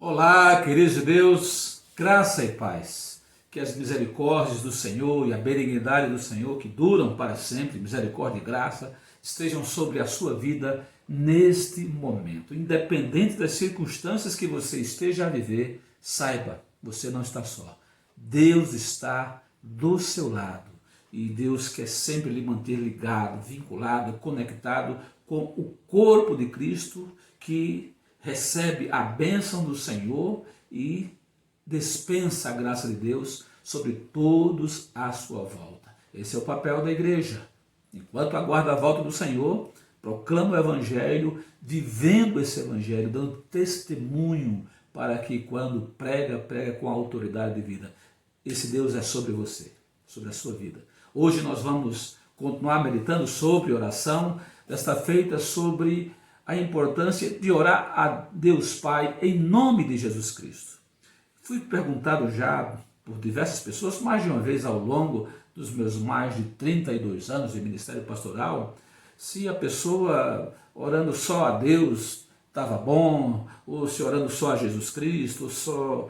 Olá, queridos de Deus, graça e paz. Que as misericórdias do Senhor e a benignidade do Senhor, que duram para sempre, misericórdia e graça, estejam sobre a sua vida neste momento. Independente das circunstâncias que você esteja a viver, saiba, você não está só. Deus está do seu lado e Deus quer sempre lhe manter ligado, vinculado, conectado com o corpo de Cristo, que recebe a bênção do Senhor e dispensa a graça de Deus sobre todos à sua volta. Esse é o papel da igreja. Enquanto aguarda a volta do Senhor, proclama o Evangelho, vivendo esse Evangelho, dando testemunho para que quando prega com a autoridade de vida. Esse Deus é sobre você, sobre a sua vida. Hoje nós vamos continuar meditando sobre oração, desta feita sobre a importância de orar a Deus Pai em nome de Jesus Cristo. Fui perguntado já por diversas pessoas, mais de uma vez ao longo dos meus mais de 32 anos de ministério pastoral, se a pessoa orando só a Deus estava bom, ou se orando só a Jesus Cristo, ou só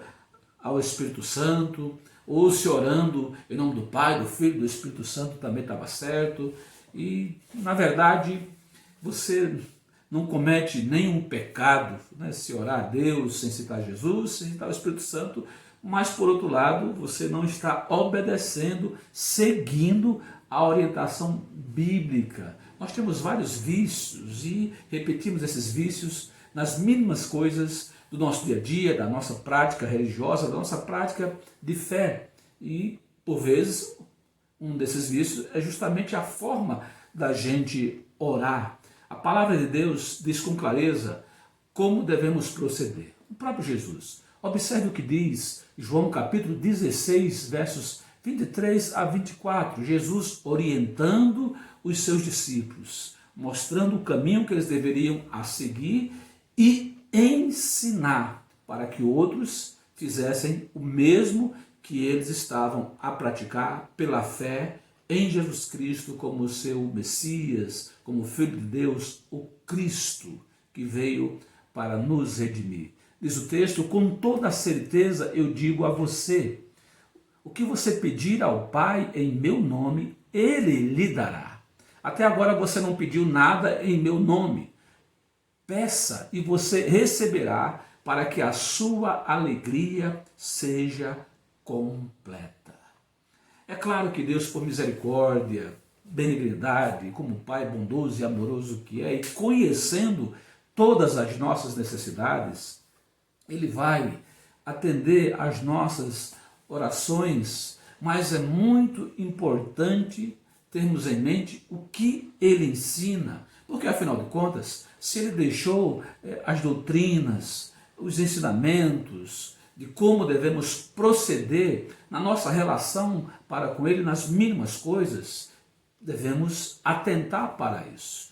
ao Espírito Santo, ou se orando em nome do Pai, do Filho e do Espírito Santo também estava certo. E, na verdade, você não comete nenhum pecado, né, se orar a Deus sem citar Jesus, sem citar o Espírito Santo, mas por outro lado você não está obedecendo, seguindo a orientação bíblica. Nós temos vários vícios e repetimos esses vícios nas mínimas coisas do nosso dia a dia, da nossa prática religiosa, da nossa prática de fé. E por vezes um desses vícios é justamente a forma da gente orar. A palavra de Deus diz com clareza como devemos proceder. O próprio Jesus. Observe o que diz João capítulo 16, versos 23 a 24. Jesus orientando os seus discípulos, mostrando o caminho que eles deveriam a seguir e ensinar para que outros fizessem o mesmo que eles estavam a praticar pela fé em Jesus Cristo como seu Messias, como Filho de Deus, o Cristo, que veio para nos redimir. Diz o texto: com toda certeza eu digo a você, o que você pedir ao Pai em meu nome, Ele lhe dará. Até agora você não pediu nada em meu nome. Peça e você receberá, para que a sua alegria seja completa. É claro que Deus, por misericórdia, benignidade, como Pai bondoso e amoroso que é, e conhecendo todas as nossas necessidades, Ele vai atender às nossas orações, mas é muito importante termos em mente o que Ele ensina, porque afinal de contas, se Ele deixou as doutrinas, os ensinamentos, de como devemos proceder na nossa relação para com Ele nas mínimas coisas, devemos atentar para isso.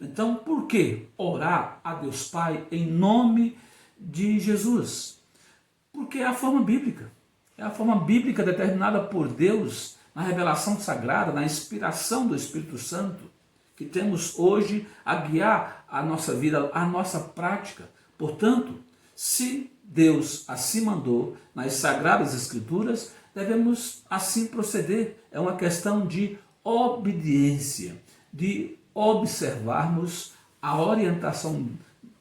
Então, por que orar a Deus Pai em nome de Jesus? Porque é a forma bíblica. É a forma bíblica determinada por Deus na revelação sagrada, na inspiração do Espírito Santo, que temos hoje a guiar a nossa vida, a nossa prática. Portanto, se Deus assim mandou nas Sagradas Escrituras, devemos assim proceder. É uma questão de obediência, de observarmos a orientação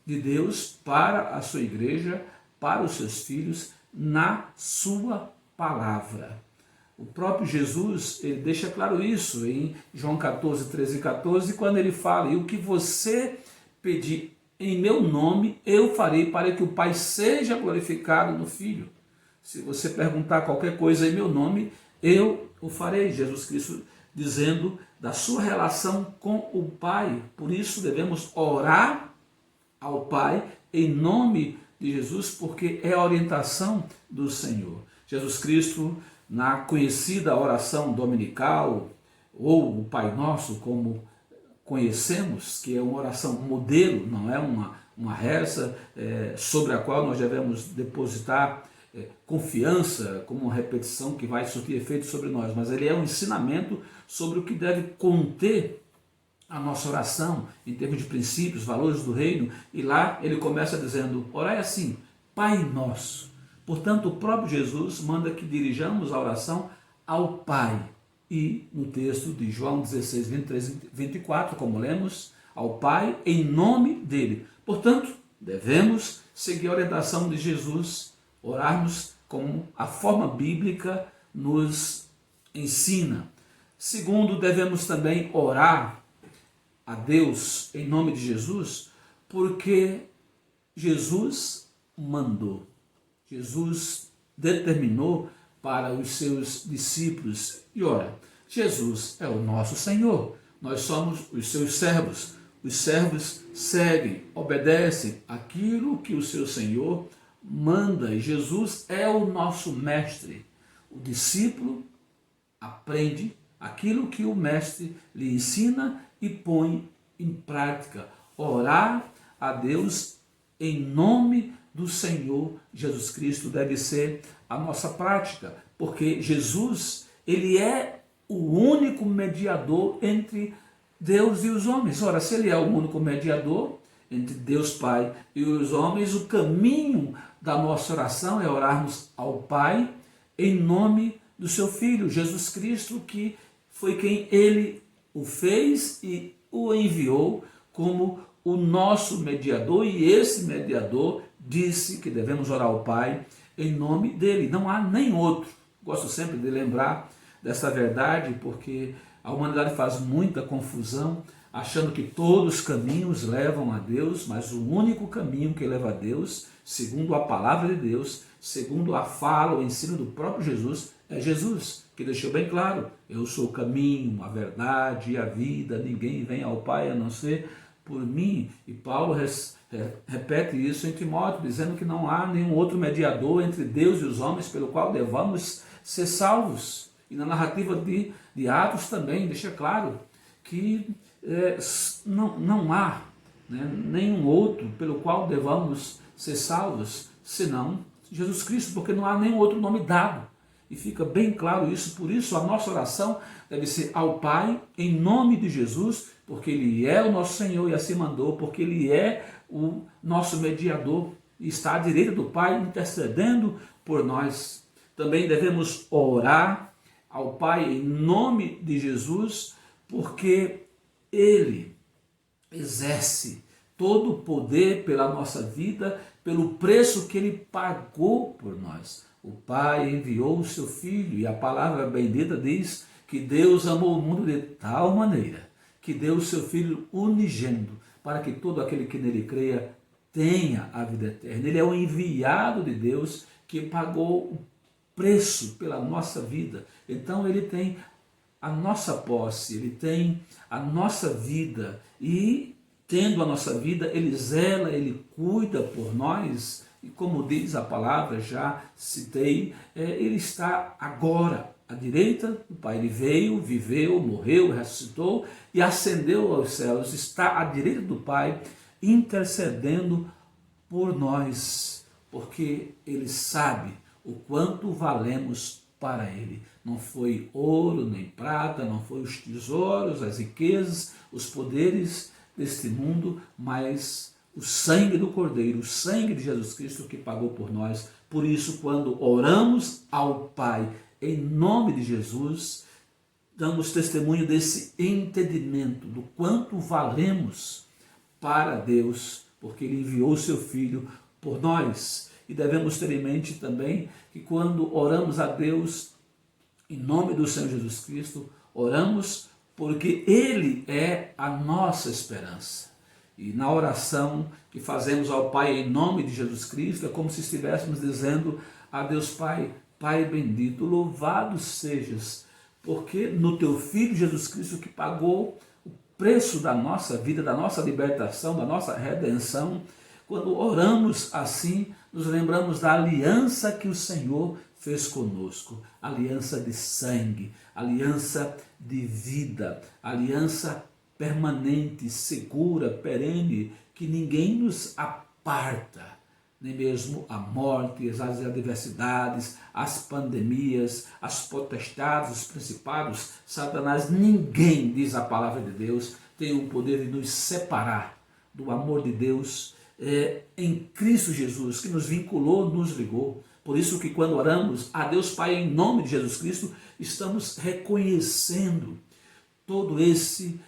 de Deus para a sua igreja, para os seus filhos, na sua palavra. O próprio Jesus, ele deixa claro isso em João 14, 13 e 14, quando ele fala: e o que você pedir em meu nome, eu farei, para que o Pai seja glorificado no Filho. Se você perguntar qualquer coisa em meu nome, eu o farei. Jesus Cristo dizendo da sua relação com o Pai. Por isso devemos orar ao Pai em nome de Jesus, porque é a orientação do Senhor. Jesus Cristo, na conhecida oração dominical, ou o Pai Nosso, como conhecemos, que é uma oração modelo, não é uma reza sobre a qual nós devemos depositar confiança, como uma repetição que vai surtir efeito sobre nós, mas ele é um ensinamento sobre o que deve conter a nossa oração, em termos de princípios, valores do reino, e lá ele começa dizendo: orai assim, Pai Nosso. Portanto, o próprio Jesus manda que dirijamos a oração ao Pai. E no texto de João 16, 23 e 24, como lemos, ao Pai em nome dele. Portanto, devemos seguir a orientação de Jesus, orarmos como a forma bíblica nos ensina. Segundo, devemos também orar a Deus em nome de Jesus, porque Jesus mandou. Jesus determinou para os seus discípulos. E ora, Jesus é o nosso Senhor. Nós somos os seus servos. Os servos seguem, obedecem aquilo que o seu Senhor manda. E Jesus é o nosso mestre. O discípulo aprende aquilo que o mestre lhe ensina e põe em prática. Orar a Deus em nome do Senhor Jesus Cristo deve ser a nossa prática, porque Jesus, ele é o único mediador entre Deus e os homens. Ora, se ele é o único mediador entre Deus Pai e os homens, o caminho da nossa oração é orarmos ao Pai em nome do seu Filho, Jesus Cristo, que foi quem ele o fez e o enviou como o nosso mediador, e esse mediador disse que devemos orar ao Pai em nome dele. Não há nem outro. Gosto sempre de lembrar dessa verdade, porque a humanidade faz muita confusão, achando que todos os caminhos levam a Deus, mas o único caminho que leva a Deus, segundo a palavra de Deus, segundo a fala, o ensino do próprio Jesus, é Jesus, que deixou bem claro: eu sou o caminho, a verdade e a vida, ninguém vem ao Pai a não ser por mim. E Paulo repete isso em Timóteo, dizendo que não há nenhum outro mediador entre Deus e os homens pelo qual devamos ser salvos. E na narrativa de Atos também deixa claro que não há, né, nenhum outro pelo qual devamos ser salvos, senão Jesus Cristo, porque não há nenhum outro nome dado. E fica bem claro isso. Por isso a nossa oração deve ser ao Pai em nome de Jesus, porque ele é o nosso Senhor e assim mandou, porque ele é o nosso mediador e está à direita do Pai intercedendo por nós. Também devemos orar ao Pai em nome de Jesus, porque ele exerce todo o poder pela nossa vida, pelo preço que ele pagou por nós. O Pai enviou o seu Filho, e a palavra bendita diz que Deus amou o mundo de tal maneira que deu o seu Filho unigênito, para que todo aquele que nele creia tenha a vida eterna. Ele é o enviado de Deus que pagou o preço pela nossa vida. Então ele tem a nossa posse, ele tem a nossa vida, e tendo a nossa vida, ele zela, ele cuida por nós. E como diz a palavra, já citei, ele está agora à direita do Pai. Ele veio, viveu, morreu, ressuscitou e ascendeu aos céus. Está à direita do Pai, intercedendo por nós, porque ele sabe o quanto valemos para ele. Não foi ouro nem prata, não foi os tesouros, as riquezas, os poderes deste mundo, mas o sangue do Cordeiro, o sangue de Jesus Cristo que pagou por nós. Por isso, quando oramos ao Pai em nome de Jesus, damos testemunho desse entendimento do quanto valemos para Deus, porque ele enviou o seu Filho por nós. E devemos ter em mente também que quando oramos a Deus em nome do Senhor Jesus Cristo, oramos porque ele é a nossa esperança. E na oração que fazemos ao Pai em nome de Jesus Cristo, é como se estivéssemos dizendo a Deus Pai: Pai bendito, louvado sejas, porque no teu Filho Jesus Cristo, que pagou o preço da nossa vida, da nossa libertação, da nossa redenção. Quando oramos assim, nos lembramos da aliança que o Senhor fez conosco, aliança de sangue, aliança de vida, aliança permanente, segura, perene, que ninguém nos aparta, nem mesmo a morte, as adversidades, as pandemias, as potestades, os principados, Satanás. Ninguém, diz a palavra de Deus, tem o poder de nos separar do amor de Deus em Cristo Jesus, que nos vinculou, nos ligou. Por isso que quando oramos a Deus Pai em nome de Jesus Cristo, estamos reconhecendo todo esse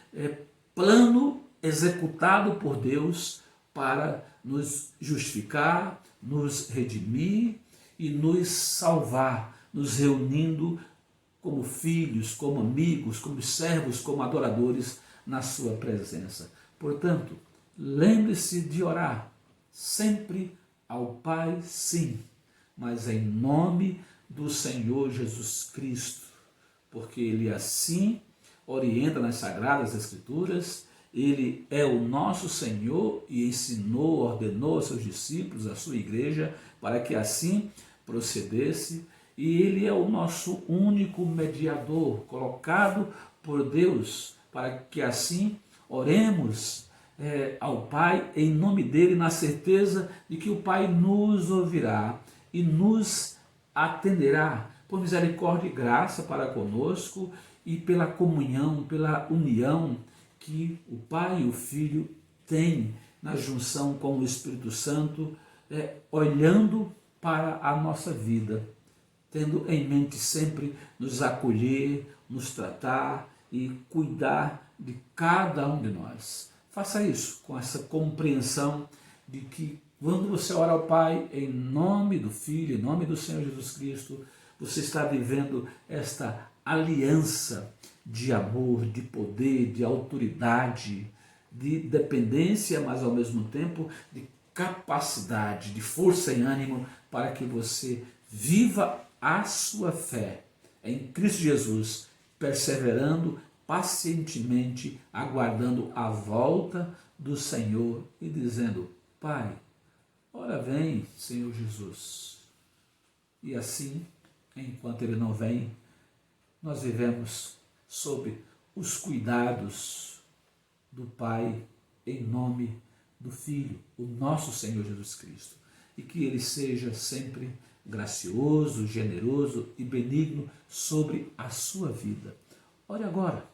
plano executado por Deus para nos justificar, nos redimir e nos salvar, nos reunindo como filhos, como amigos, como servos, como adoradores na sua presença. Portanto, lembre-se de orar sempre ao Pai, sim, mas em nome do Senhor Jesus Cristo, porque Ele assim orienta nas Sagradas Escrituras. Ele é o nosso Senhor e ensinou, ordenou aos seus discípulos, à sua igreja, para que assim procedesse. E Ele é o nosso único mediador, colocado por Deus, para que assim oremos ao Pai em nome dEle, na certeza de que o Pai nos ouvirá e nos atenderá por misericórdia e graça para conosco e pela comunhão, pela união que o Pai e o Filho têm na junção com o Espírito Santo, olhando para a nossa vida, tendo em mente sempre nos acolher, nos tratar e cuidar de cada um de nós. Faça isso com essa compreensão de que quando você ora ao Pai em nome do Filho, em nome do Senhor Jesus Cristo, você está vivendo esta aliança de amor, de poder, de autoridade, de dependência, mas ao mesmo tempo de capacidade, de força e ânimo para que você viva a sua fé em Cristo Jesus, perseverando pacientemente, aguardando a volta do Senhor e dizendo: Pai, ora vem, Senhor Jesus. E assim, enquanto Ele não vem, nós vivemos sob os cuidados do Pai, em nome do Filho, o nosso Senhor Jesus Cristo. E que Ele seja sempre gracioso, generoso e benigno sobre a sua vida. Ore agora,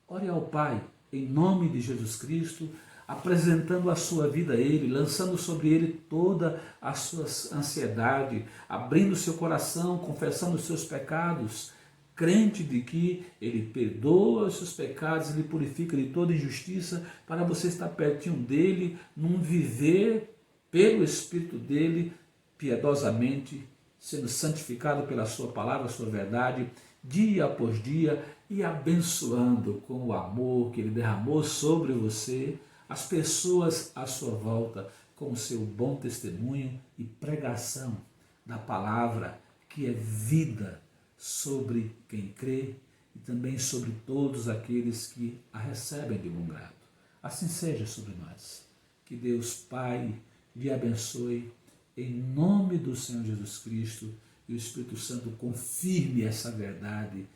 ore ao Pai, em nome de Jesus Cristo, apresentando a sua vida a Ele, lançando sobre Ele toda a sua ansiedade, abrindo seu coração, confessando os seus pecados, crente de que Ele perdoa os seus pecados, Ele purifica de toda injustiça, para você estar pertinho dEle, num viver pelo Espírito dEle, piedosamente, sendo santificado pela sua palavra, sua verdade, dia após dia, e abençoando com o amor que Ele derramou sobre você, as pessoas à sua volta, com o seu bom testemunho e pregação da palavra, que é vida sobre quem crê e também sobre todos aqueles que a recebem de bom grado. Assim seja sobre nós. Que Deus Pai lhe abençoe em nome do Senhor Jesus Cristo, e o Espírito Santo confirme essa verdade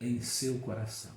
em seu coração.